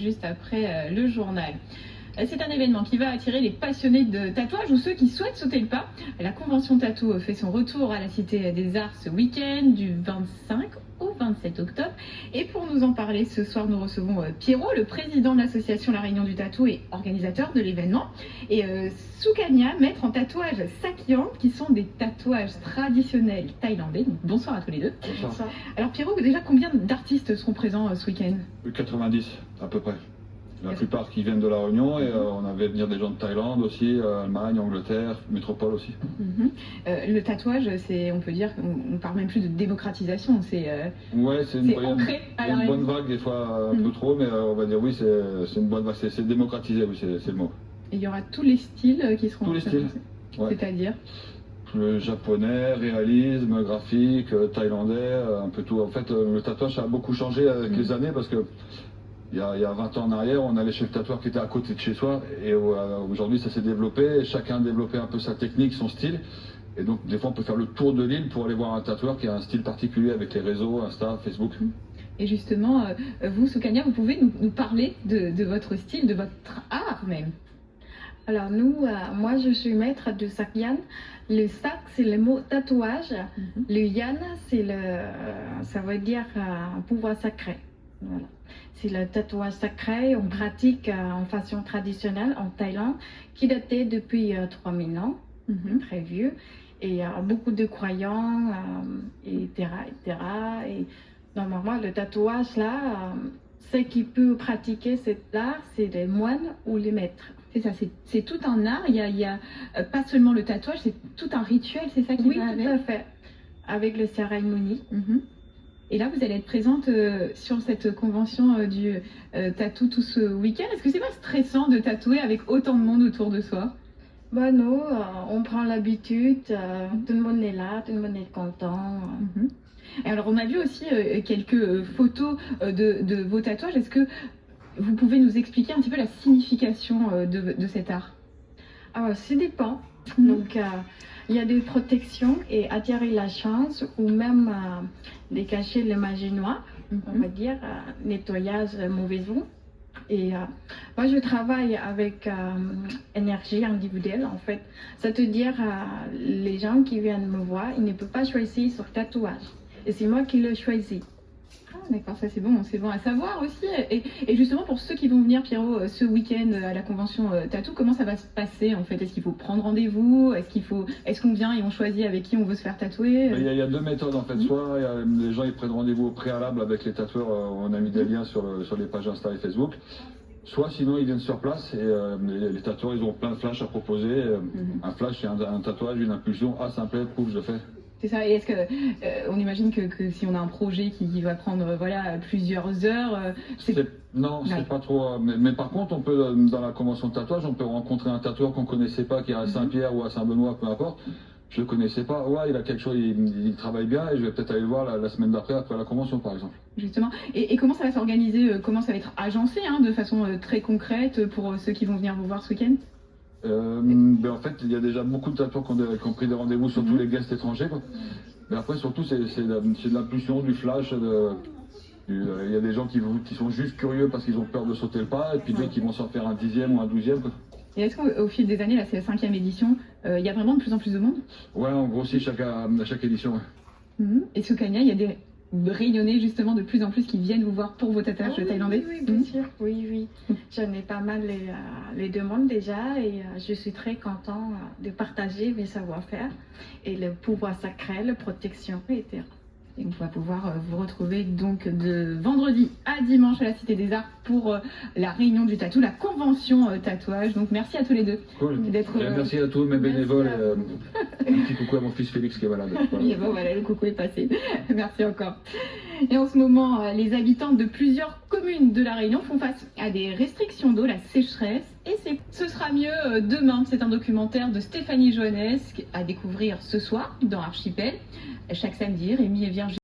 juste après le journal. C'est un événement qui va attirer les passionnés de tatouage ou ceux qui souhaitent sauter le pas. La convention Tattoo fait son retour à la Cité des Arts ce week-end du 25 au 27 octobre. Et pour nous en parler, ce soir, nous recevons Pierrot, le président de l'association La Réunion du Tattoo et organisateur de l'événement. Et Soukania, maître en tatouage Sakyang, qui sont des tatouages traditionnels thaïlandais. Donc, bonsoir à tous les deux. Bonsoir. Alors Pierrot, déjà combien d'artistes seront présents ce week-end? 90 à peu près. La plupart qui viennent de La Réunion et on avait venir des gens de Thaïlande aussi, Allemagne, Angleterre, métropole aussi. Le tatouage, on peut dire, on parle même plus de démocratisation, Ouais, c'est ancré à La une Réunion. bonne vague des fois un peu trop, mais on va dire oui, c'est une bonne vague, c'est démocratisé, oui, c'est le mot. Et il y aura tous les styles qui seront Tous les styles, ouais. C'est-à-dire Le japonais, réalisme, graphique, thaïlandais, un peu tout. En fait, le tatouage a beaucoup changé avec les années parce que il y a 20 ans en arrière, on allait chez le tatoueur qui était à côté de chez soi et aujourd'hui ça s'est développé, chacun a développé un peu sa technique, son style. Et donc des fois on peut faire le tour de l'île pour aller voir un tatoueur qui a un style particulier avec les réseaux, Insta, Facebook. Et justement, vous, Soukania, vous pouvez nous parler de votre style, de votre art même. Alors moi je suis maître de Sakyan. Le sak c'est le mot tatouage. Le yan ça veut dire pouvoir sacré. Voilà. C'est le tatouage sacré, on pratique en façon traditionnelle en Thaïlande, qui datait depuis 3000 ans, très vieux, et beaucoup de croyants, etc., etc. Et normalement, le tatouage là, ceux qui peuvent pratiquer cet art, c'est les moines ou les maîtres. C'est ça, c'est tout un art, il y a pas seulement le tatouage, c'est tout un rituel, c'est ça qui va avec? Oui, tout à fait, avec le cérémonie. Et là, vous allez être présente sur cette convention du tatou tout ce week-end. Est-ce que c'est pas stressant de tatouer avec autant de monde autour de soi? Bah non, on prend l'habitude, tout le monde est là, tout le monde est content. Et alors, on a vu aussi quelques photos de vos tatouages. Est-ce que vous pouvez nous expliquer un petit peu la signification de cet art? Alors, ça dépend. Donc, il y a des protections et attirer la chance ou même décacher le magie noire, on va dire, nettoyage mauvaise onde. Et moi, je travaille avec énergie individuelle, en fait. C'est-à-dire, les gens qui viennent me voir, ils ne peuvent pas choisir sur tatouage. Et c'est moi qui le choisis. Ah, d'accord, ça c'est bon à savoir aussi. Et justement, pour ceux qui vont venir, Pierrot, ce week-end à la convention Tattoo, comment ça va se passer en fait? Est-ce qu'il faut prendre rendez-vous? Est-ce qu'on vient et on choisit avec qui on veut se faire tatouer? Il y a deux méthodes en fait. Soit les gens ils prennent rendez-vous au préalable avec les tatoueurs, on a mis des liens sur les pages Insta et Facebook. Soit sinon ils viennent sur place et les tatoueurs ils ont plein de flashs à proposer. Un flash c'est un tatouage, une impulsion, ah ça me plaît, pouf je fais. C'est ça, et est-ce que on imagine que si on a un projet qui va prendre plusieurs heures, non, c'est pas trop. Mais par contre, on peut dans la convention de tatouage, on peut rencontrer un tatoueur qu'on connaissait pas, qui est à Saint-Pierre ou à Saint-Benoît, peu importe. Je le connaissais pas. Ouais, il a quelque chose, il travaille bien et je vais peut-être aller le voir la semaine d'après, après la convention par exemple. Justement. Et comment ça va s'organiser? Comment ça va être agencé de façon très concrète pour ceux qui vont venir vous voir ce week-end? En fait, il y a déjà beaucoup de tatoueurs qui ont pris des rendez-vous, surtout les guests étrangers. Mais après, surtout, c'est de l'impulsion, du flash. Il y a des gens qui sont juste curieux parce qu'ils ont peur de sauter le pas, et puis d'autres qui vont s'en faire un 10e ou un 12e. Et est-ce qu'au fil des années, là c'est la 5e édition, il y a vraiment de plus en plus de monde? Ouais, on grossit chaque édition. Ouais. Et Soukania, il y a des Réunionnais justement de plus en plus qui viennent vous voir pour vos tatouages thaïlandais? Oui, bien sûr, oui. J'en ai pas mal les demandes déjà et je suis très content de partager mes savoir-faire et le pouvoir sacré, la protection, etc. Et on va pouvoir vous retrouver donc de vendredi à dimanche à la Cité des Arts pour la réunion du tatou, la convention tatouage. Donc merci à tous les deux. Cool. Merci à tous mes bénévoles. Un petit coucou à mon fils Félix qui est malade. Voilà. Et bon, voilà, le coucou est passé. Merci encore. Et en ce moment, les habitants de plusieurs communes de la Réunion font face à des restrictions d'eau, la sécheresse. Et ce sera mieux demain. C'est un documentaire de Stéphanie Joannesque à découvrir ce soir dans Archipel. Chaque samedi, Rémi et Virginie